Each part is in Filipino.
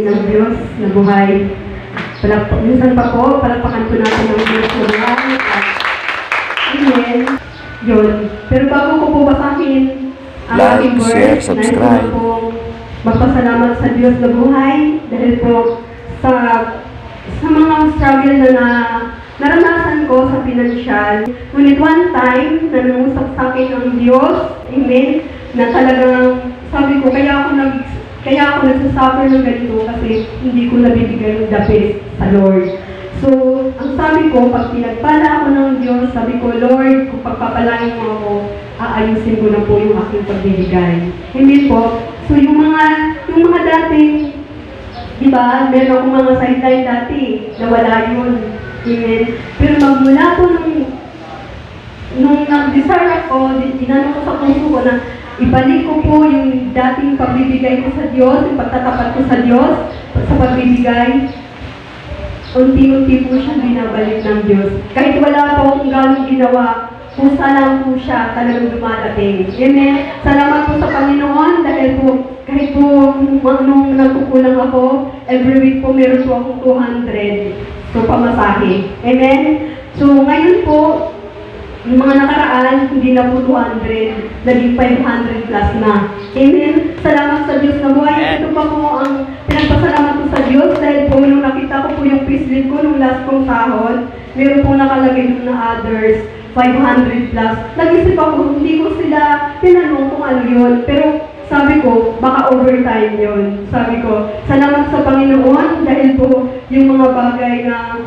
ng Diyos na buhay. Minsan pa po, palakpakan po natin ng Diyos na buhay. Amen. Yun. Pero bago ko po basahin ang aking like, word, share, subscribe. nais ko po magpasalamat sa Diyos na buhay dahil po sa mga struggle na naranasan ko sa pinansyal. Ngunit one time, nanungusap sa akin ang Diyos, amen, na talagang sabi ko, kaya ako nagsasuffer ng ganito kasi hindi ko nabibigay ng the best sa Lord. So, ang sabi ko, pag pinagpala ako ng Diyos, sabi ko, Lord, kung pagpapalain mo ako, aayusin ko na po yung aking pagbibigay. Hindi po. So, yung mga dating, di ba, meron akong mga sideline dati, nawala yun. Amen. Pero magmula po nung nag-desire ako, inano ko sa puso ko na ibalik ko po yung dating pagbibigay ko sa Diyos, yung pagtatapat ko sa Diyos, sa pagbibigay, unti-unti po siya binabalik ng Diyos. Kahit wala po akong gano'ng ginawa, pusa lang po siya talagang dumadating. Amen. Salamat po sa Panginoon dahil po kahit po nung nagkukulang ako, every week po meron po akong 200 so pamasahe. Amen. So ngayon po, yung mga nakaraan, hindi na po 200, naging 500 plus na. Amen. Salamat sa Diyos na buhay. Ito pa po ang pinagpasalamat ko sa Diyos dahil po nung nakita ko po yung payslip ko nung last kong sahod, meron po nakalagay doon na others, 500 plus. Nag-isip ako, hindi ko sila tinanong kung ano yun. Pero sabi ko, baka overtime yun. Sabi ko, salamat sa Panginoon dahil po yung mga bagay na,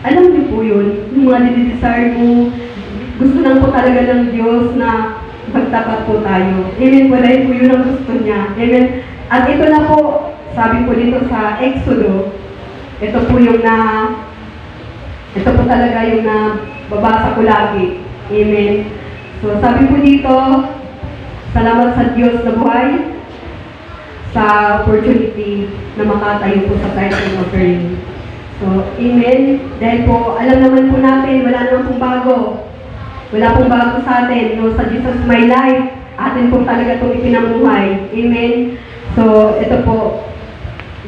alam niyo po yun, yung mga dinidesire mo, gusto lang po talaga ng Diyos na magtapat po tayo. Amen po, dahil po yun ang gusto niya. Amen. At ito na po, sabi po dito sa Exodo, ito po talaga yung babasa ko lagi. Amen. So, sabi po dito, salamat sa Diyos na buhay sa opportunity na makatayo po sa tithing offering. So, amen. Dahil po, alam naman po natin, wala naman pong bago. Wala pong bago sa atin. No, sa Jesus My Life, atin po talaga itong ipinamuhay. Amen. So, ito po,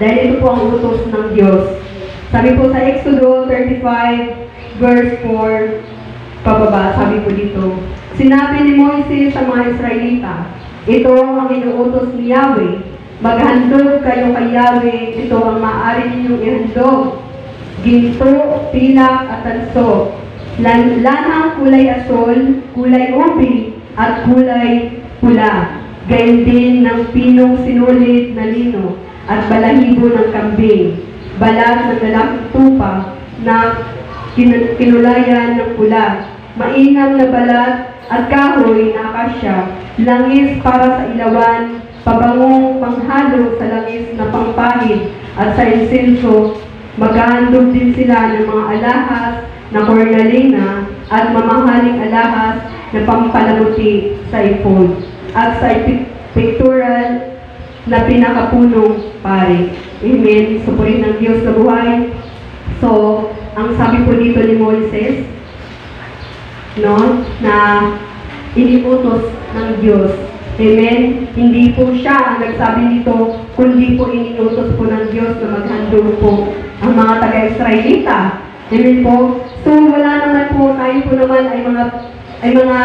dahil ito po ang utos ng Diyos. Sabi po sa Exodo 35, verse 4, pababa, sabi po dito, sinabi ni Moises sa mga Israelita, ito ang inuutos ni Yahweh. Maghandog kayo kay Yahweh, ito ang maaari ninyong ihandog. Ginto, pilak at tanso. Lanang kulay asol, kulay ubi, at kulay pula. Gayon din ng pinong sinulit na lino at balahibo ng kambing. Balat ng lalaking tupa na kinulayan ng pula. Mainam na balat at kahoy na akasya, langis para sa ilawan, pabangong panghalo sa langis na pangpahid, at sa insenso, maghahandog din sila ng mga alahas na kornalina at mamahaling alahas na pampalamuti sa ipod, at sa pictorial na pinakapunong pare. Amen. Supurin ng Diyos na buhay. So, ang sabi po dito ni Moises, no, na iniutos ng Diyos. Amen. Hindi po siya ang nagsabi nito, kundi po iniutos po ng Diyos na maghandog po ang mga taga-Israelita. Amen po. So wala naman po, tayo po naman ay mga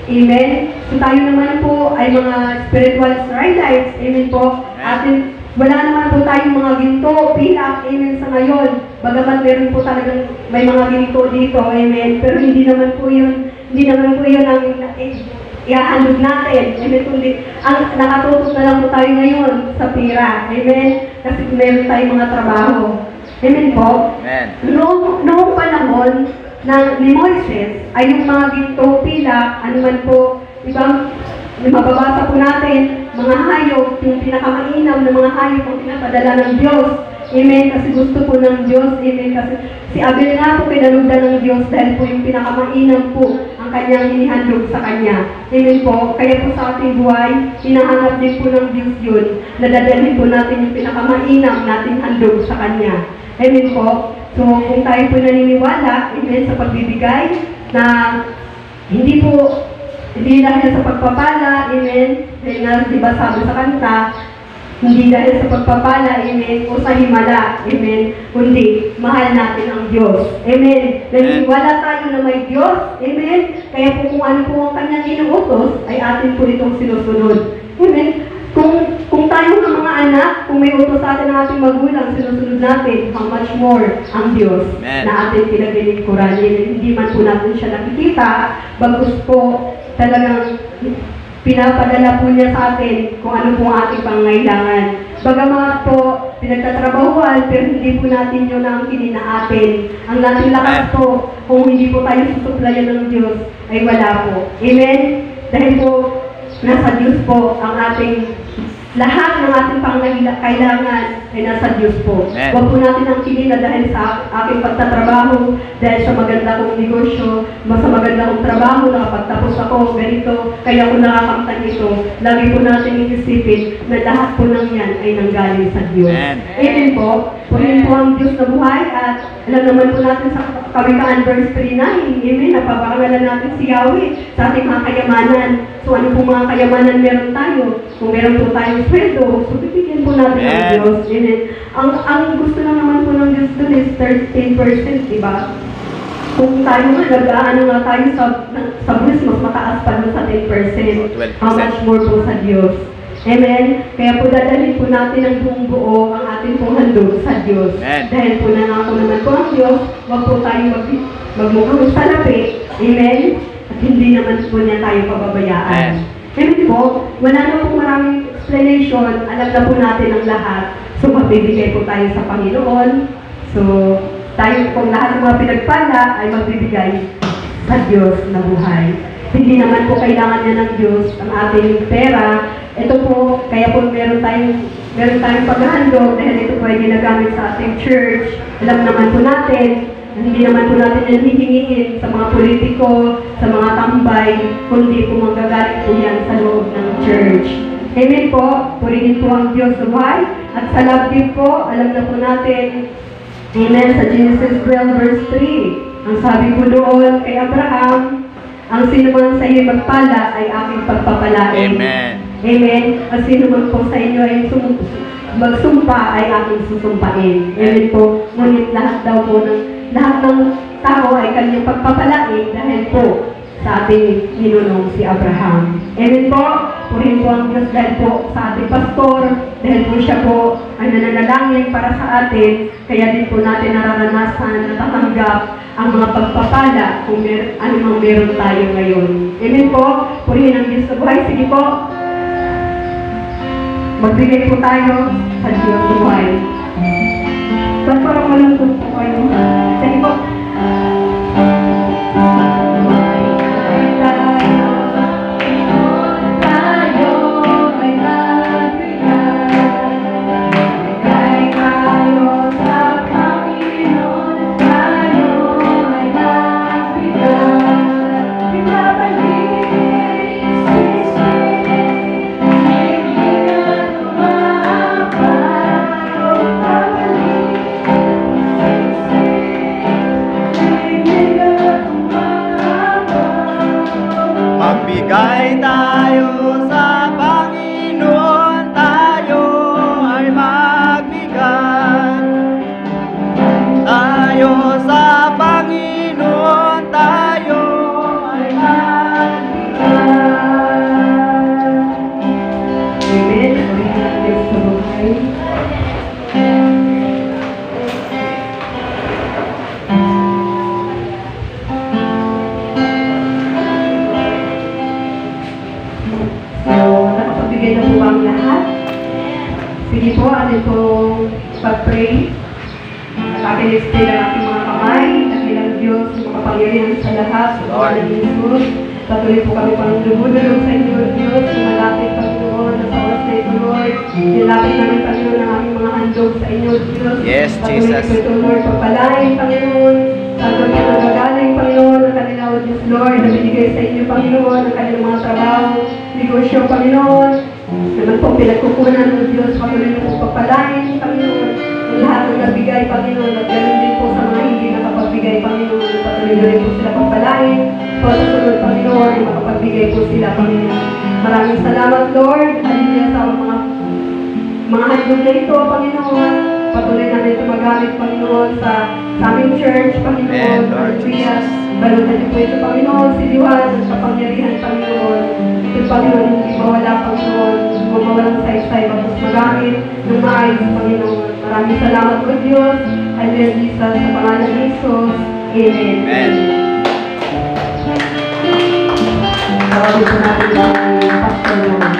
amen. So tayo naman po ay mga spiritual Israelites. Amen po. Atin wala naman po tayong mga ginto, pilak, amen, sa ngayon. Bagamat meron po talagang may mga ginto dito, amen. Pero hindi naman po yun ang iahandog natin. Amen. Kundi, ang nakatutok na lang po tayo ngayon sa pira. Amen. Kasi meron tayong mga trabaho. Amen po. Amen. Noong panahon ni Moises, ay yung mga ginto, pilak, anuman po, ibang mababasa po natin, mga hayop, yung pinakamainam na mga hayop ang pinapadala ng Diyos. Amen. Kasi gusto po ng Diyos. Amen. Kasi si Abel nga po pinalugdan ng Diyos dahil po yung pinakamainam po ang kanyang inihandog sa kanya. Amen po. Kaya po sa ating buhay, hinahanap din po ng Diyos yun. Nadadalhin po natin yung pinakamainam nating handog sa kanya. Amen po. So, kung tayo po naniniwala, amen, sa pagbibigay, na hindi dahil sa pagpapala, amen, dahil nga, diba sabi sa kanta, Hindi dahil sa pagpapala, amen, o sa himala, amen, kundi mahal natin ang Diyos. Amen. Naniniwala tayo na may Diyos. Amen. Kaya po kung ano po ang kanyang inuutos, ay atin po itong sinusunod. Amen. Kung tayo ng mga anak, kung may utos sa atin ng ating magulang, sinusunod natin, how much more ang Diyos na ating pinaglilingkuran. Hindi man po natin siya nakikita, bagus po talagang pinapadala po niya sa atin kung ano po ang ating pangangailangan. Bagamat po, pinagtatrabahuan, pero hindi po natin yun ang kininatin. Ang nating lakas po, kung hindi po tayo susuplayan ng Diyos, ay wala po. Amen? Dahil po, nasa Diyos po ang ating lahat ng ating pangangailangan ay nasa Diyos po. Huwag po natin ang kinina dahil sa aking pagtatrabaho, dahil sa maganda kong negosyo, sa maganda kong trabaho, nakapagtapos ako, ganito, kaya ko nakakamtan ito. Lagi po natin iisipin na lahat po ng yan ay nanggaling sa Diyos. Amen po. Purihin po ang Diyos na buhay at alam naman po natin sa Kawikaan verse 3 na, amen, napapakangalan natin si Yahweh sa ating mga kayamanan. So ano po mga kayamanan meron tayo? Kung meron po tayong sweldo, so bibigyan po natin ang Diyos. Amen. Ang gusto lang naman po ng Diyos dun is 13%, di ba? Kung tayo nga, nag-aano nga tayo sa buwis, mas mataas pa dun sa 10%. How much more po sa Diyos. Amen? Kaya po dadalhin po natin ang buong buo ang ating pong handog sa Diyos. Dahil po nangako naman po ang Diyos, wag po tayo magmukhang salapi. Amen? At hindi naman po niya tayo pababayaan. Amen po, wala na po maraming explanation, alam na po natin ang lahat. So magbibigay po tayo sa Panginoon. So tayo pong lahat ng mga pinagpala ay magbibigay sa Diyos na buhay. Hindi naman po kailangan niya ng Diyos ang ating pera. Ito po, kaya po meron tayong paghahandog dahil ito po ay ginagamit sa ating church. Alam naman po natin, hindi naman po natin yan hihingiin sa mga politiko, sa mga tambay, kundi po manggagaling po yan sa loob ng church. Amen po, purihin po ang Diyos sa buhay. At sa love din po, alam na po natin, amen, sa Genesis 12 verse 3, ang sabi po doon kay Abraham, ang sino man sa iyo magpala ay aking pagpapalain. Amen. Amen. Ang sino man po sa inyo ay magsumpa ay aking susumpain. Amen po. Ngunit lahat ng tao ay kanyang pagpapalain dahil po sa ating ninunong si Abraham. Amen po. Purihin po ang Diyos dahil po sa ating pastor, dahil po siya po ay nananalangin para sa atin, kaya din po natin nararanasan, natatanggap ang mga pagpapala kung anumang meron tayo ngayon. Amen po. Purihin ang Diyos sa buhay. Sige po. Magbigay po tayo sa Diyos sa buhay. Ba't parang malungkot po kayo? Sige po. Magbigay tayo sa Panginoon, tayo ay magbigay. Tayo sa Panginoon, tayo ay magbigay. Amen. Purihin ang Diyos sa buhay. Nakapabigay na po ang lahat. Sige po, atin pong pag-pray. At atin i-stay lang ating mga kamay. Dakilang Diyos, makapangyarihan sa lahat. Sa Lord ng Jesus. Patuloy po kami pang lumudulog sa inyo, Diyos. Sumalapit, Panginoon, na sa oras na ito, Lord. Nilapit namin, Panginoon, ang aming mga handog sa inyo, Diyos. Yes, Jesus. Patuloy po ito, Lord, pagpalain, Panginoon. Sagot na nagagaling, Panginoon, ang kanilang, Diyos, Lord, na binigay sa inyo, Panginoon, ang kanilang mga trabaho, negosyo, Panginoon. Naman po, pinagkukunan ng Diyos, patuloy na po pagpalain, Panginoon. Ang lahat ng nabigay, Panginoon, at ganoon din po sa mga hindi nakapagbigay, Panginoon. Patuloy na rin po sila pagpalain. Patuloy, Panginoon, ay makapagbigay po sila, Panginoon. Maraming salamat, Lord. Hallelujah sa mga mga handog na ito, Panginoon. Patuloy namin ito magamit, Panginoon, sa aming church, Panginoon. Amen, Lord Hallelujah. Jesus. Balutan niyo po ito, Panginoon, siliwan at kapangyarihan, Panginoon. Ito, Panginoon, hindi mawala, Panginoon. Hindi mo mawalang saysay, tapos magamit ng maayos, Panginoon. Maraming salamat po, Diyos. Hallelujah, Jesus, sa pangalan ni Jesus. Amen. Amen. Tawagin po natin ang pastor mo.